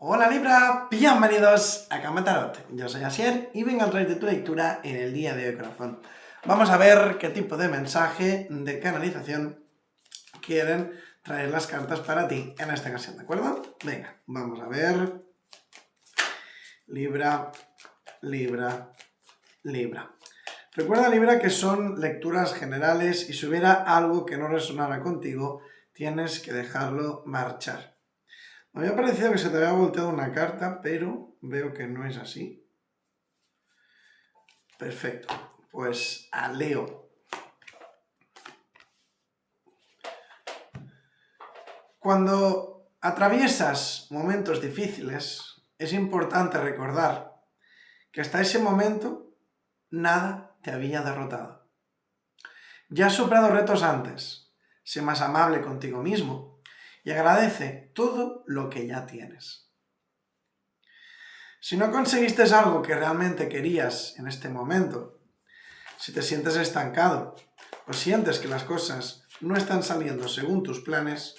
Hola Libra, bienvenidos a Cama Tarot. Yo soy Asier y vengo a traerte tu lectura en el día de hoy, corazón. Vamos a ver qué tipo de mensaje de canalización quieren traer las cartas para ti en esta ocasión, ¿de acuerdo? Venga, vamos a ver. Libra, Libra, Libra. Recuerda, Libra, que son lecturas generales y si hubiera algo que no resonara contigo, tienes que dejarlo marchar. Me había parecido que se te había volteado una carta, pero veo que no es así. Perfecto. Pues a Leo. Cuando atraviesas momentos difíciles, es importante recordar que hasta ese momento nada te había derrotado. Ya has superado retos antes. Sé más amable contigo mismo y agradece todo lo que ya tienes. Si no conseguiste algo que realmente querías en este momento, si te sientes estancado o sientes que las cosas no están saliendo según tus planes,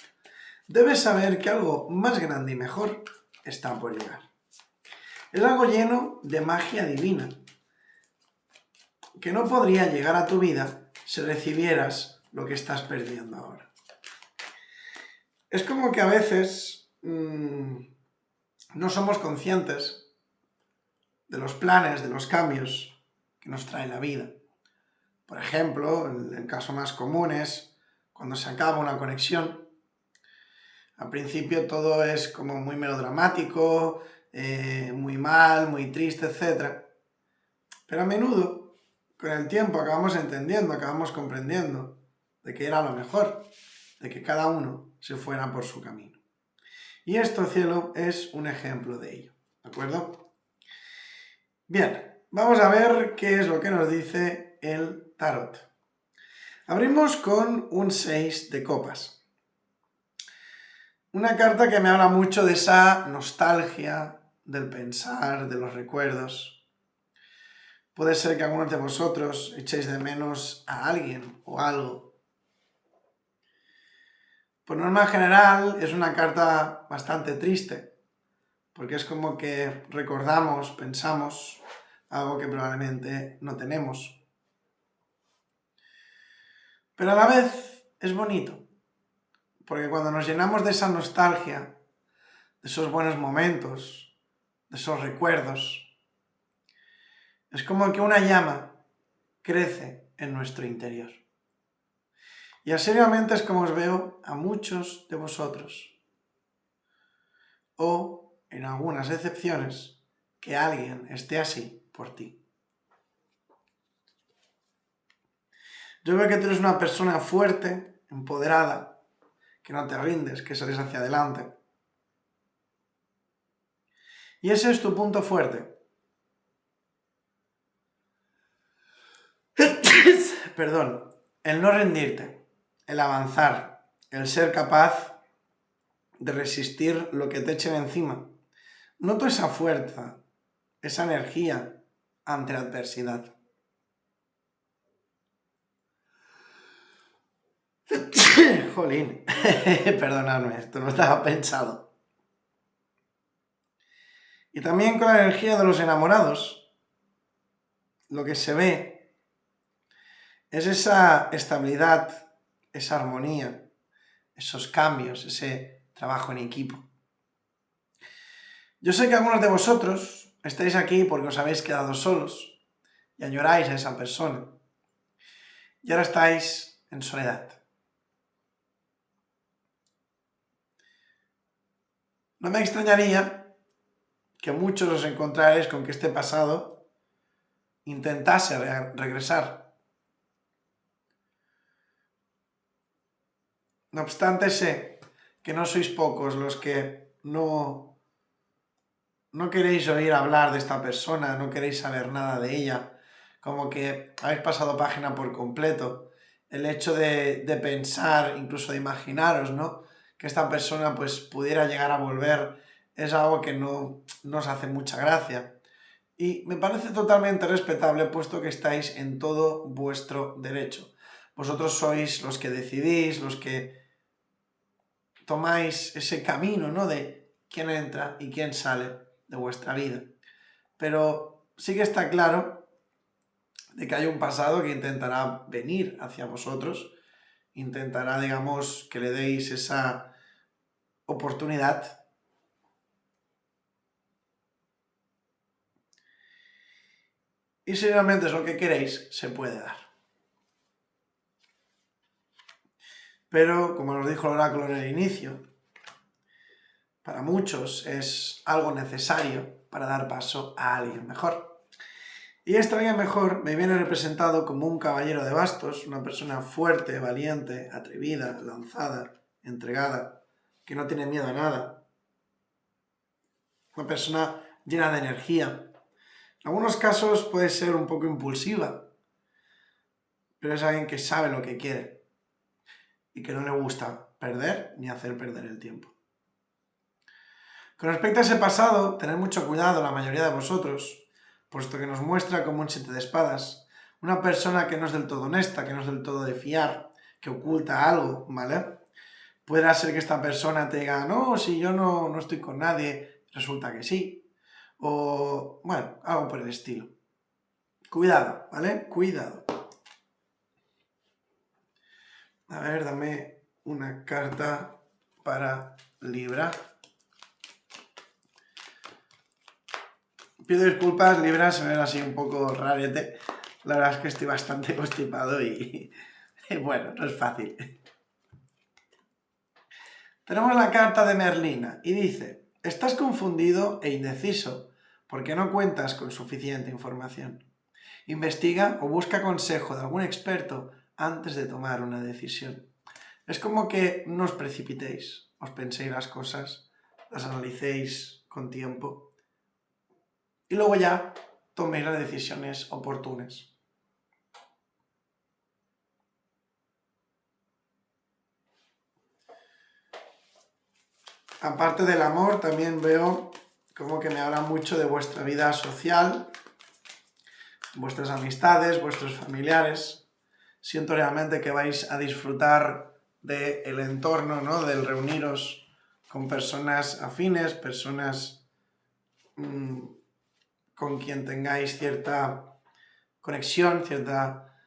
debes saber que algo más grande y mejor está por llegar. Es algo lleno de magia divina, que no podría llegar a tu vida si recibieras lo que estás perdiendo ahora. Es como que a veces no somos conscientes de los planes, de los cambios que nos trae la vida. Por ejemplo, el caso más común es cuando se acaba una conexión. Al principio todo es como muy melodramático, muy mal, muy triste, etc. Pero a menudo, con el tiempo, acabamos entendiendo, acabamos comprendiendo de que era lo mejor, de que cada uno se fuera por su camino. Y esto, cielo, es un ejemplo de ello, ¿de acuerdo? Bien, vamos a ver qué es lo que nos dice el tarot. Abrimos con un 6 de copas. Una carta que me habla mucho de esa nostalgia, del pensar, de los recuerdos. Puede ser que algunos de vosotros echéis de menos a alguien o algo. Por norma general es una carta bastante triste, porque es como que recordamos, pensamos algo que probablemente no tenemos. Pero a la vez es bonito, porque cuando nos llenamos de esa nostalgia, de esos buenos momentos, de esos recuerdos, es como que una llama crece en nuestro interior. Y así es como os veo a muchos de vosotros. O, en algunas excepciones, que alguien esté así por ti. Yo veo que tú eres una persona fuerte, empoderada, que no te rindes, que sales hacia adelante. Y ese es tu punto fuerte. Perdón, el no rendirte, el avanzar, el ser capaz de resistir lo que te echen encima. Noto esa fuerza, esa energía ante la adversidad. Jolín, perdonadme, esto no estaba pensado. Y también con la energía de los enamorados, lo que se ve es esa estabilidad, esa armonía, esos cambios, ese trabajo en equipo. Yo sé que algunos de vosotros estáis aquí porque os habéis quedado solos y añoráis a esa persona. Y ahora estáis en soledad. No me extrañaría que muchos os encontraréis con que este pasado intentase regresar. No obstante, sé que no sois pocos los que no queréis oír hablar de esta persona, no queréis saber nada de ella, como que habéis pasado página por completo. El hecho de pensar, incluso de imaginaros, ¿no?, que esta persona pues pudiera llegar a volver, es algo que no nos hace mucha gracia. Y me parece totalmente respetable, puesto que estáis en todo vuestro derecho. Vosotros sois los que decidís, los que tomáis ese camino, ¿no?, de quién entra y quién sale de vuestra vida. Pero sí que está claro de que hay un pasado que intentará venir hacia vosotros, intentará, digamos, que le deis esa oportunidad. Y si realmente es lo que queréis, se puede dar. Pero, como nos dijo el oráculo en el inicio, para muchos es algo necesario para dar paso a alguien mejor. Y este alguien mejor me viene representado como un caballero de bastos, una persona fuerte, valiente, atrevida, lanzada, entregada, que no tiene miedo a nada. Una persona llena de energía. En algunos casos puede ser un poco impulsiva, pero es alguien que sabe lo que quiere y que no le gusta perder ni hacer perder el tiempo. Con respecto a ese pasado, tened mucho cuidado la mayoría de vosotros, puesto que nos muestra como un 7 de espadas, una persona que no es del todo honesta, que no es del todo de fiar, que oculta algo, ¿vale? Puede ser que esta persona te diga, no, si yo no estoy con nadie, resulta que sí. O, bueno, algo por el estilo. Cuidado, ¿vale? Cuidado. A ver, dame una carta para Libra. Pido disculpas, Libra, se me ve así un poco rarete. La verdad es que estoy bastante constipado y bueno, no es fácil. Tenemos la carta de Merlina y dice, estás confundido e indeciso porque no cuentas con suficiente información. Investiga o busca consejo de algún experto antes de tomar una decisión. Es como que no os precipitéis, os penséis las cosas, las analicéis con tiempo y luego ya toméis las decisiones oportunas. Aparte del amor, también veo como que me habla mucho de vuestra vida social, vuestras amistades, vuestros familiares. Siento realmente que vais a disfrutar del entorno, ¿no? Del reuniros con personas afines, personas con quien tengáis cierta conexión, cierta...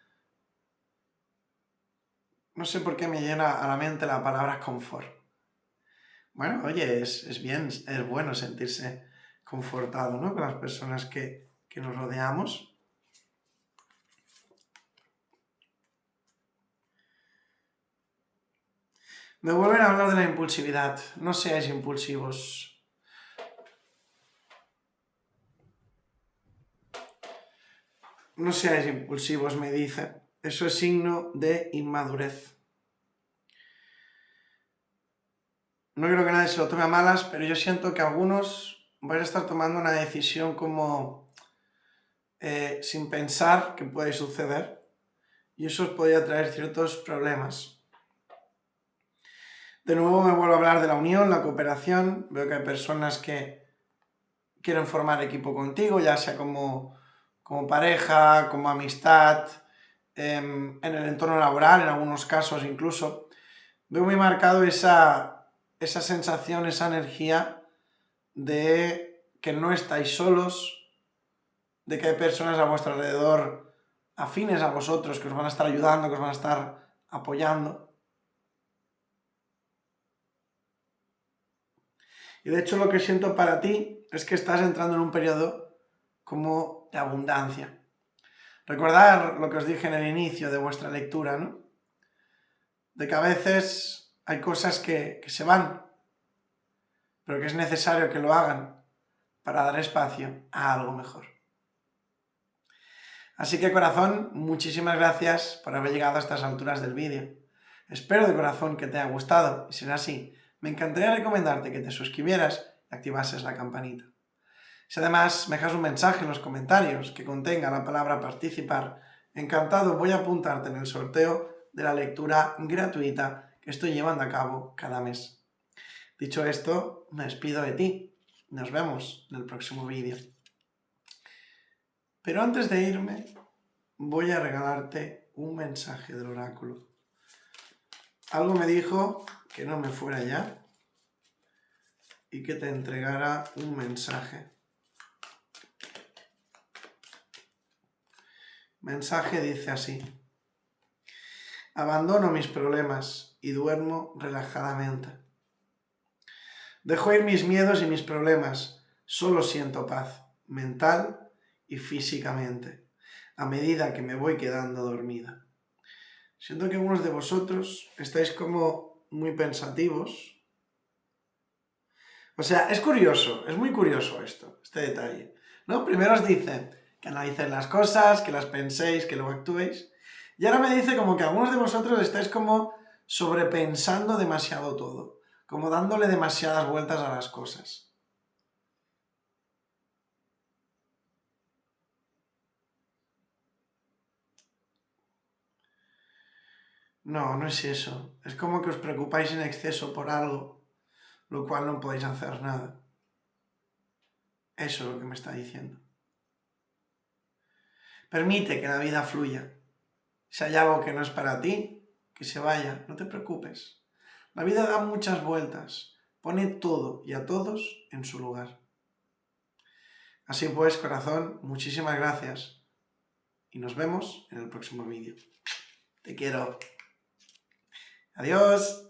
No sé por qué me llena a la mente la palabra confort. Bueno, oye, es bien, es bueno sentirse confortado, ¿no? Con las personas que nos rodeamos. Me vuelven a hablar de la impulsividad. No seáis impulsivos. No seáis impulsivos, me dice. Eso es signo de inmadurez. No creo que nadie se lo tome a malas, pero yo siento que algunos vais a estar tomando una decisión como sin pensar que puede suceder y eso os podría traer ciertos problemas. De nuevo me vuelvo a hablar de la unión, la cooperación. Veo que hay personas que quieren formar equipo contigo, ya sea como pareja, como amistad, en el entorno laboral, en algunos casos incluso. Veo muy marcado esa sensación, esa energía de que no estáis solos, de que hay personas a vuestro alrededor afines a vosotros, que os van a estar ayudando, que os van a estar apoyando. Y de hecho lo que siento para ti es que estás entrando en un periodo como de abundancia. Recordad lo que os dije en el inicio de vuestra lectura, ¿no? De que a veces hay cosas que se van, pero que es necesario que lo hagan para dar espacio a algo mejor. Así que corazón, muchísimas gracias por haber llegado a estas alturas del vídeo. Espero de corazón que te haya gustado y si no así, me encantaría recomendarte que te suscribieras y activases la campanita. Si además me dejas un mensaje en los comentarios que contenga la palabra participar, encantado voy a apuntarte en el sorteo de la lectura gratuita que estoy llevando a cabo cada mes. Dicho esto, me despido de ti. Nos vemos en el próximo vídeo. Pero antes de irme, voy a regalarte un mensaje del oráculo. Algo me dijo que no me fuera ya. y que te entregara un mensaje. Mensaje dice así: abandono mis problemas y duermo relajadamente. Dejo ir mis miedos y mis problemas, solo siento paz, mental y físicamente, a medida que me voy quedando dormida. Siento que algunos de vosotros estáis como muy pensativos. O sea, es curioso, es muy curioso este detalle, ¿no? Primero os dice que analicéis las cosas, que las penséis, que luego actuéis. Y ahora me dice como que algunos de vosotros estáis como sobrepensando demasiado todo, como dándole demasiadas vueltas a las cosas. No, no es eso. Es como que os preocupáis en exceso por algo, lo cual no podéis hacer nada. Eso es lo que me está diciendo. Permite que la vida fluya. Si hay algo que no es para ti, que se vaya, no te preocupes. La vida da muchas vueltas, pone todo y a todos en su lugar. Así pues, corazón, muchísimas gracias y nos vemos en el próximo vídeo. Te quiero. Adiós.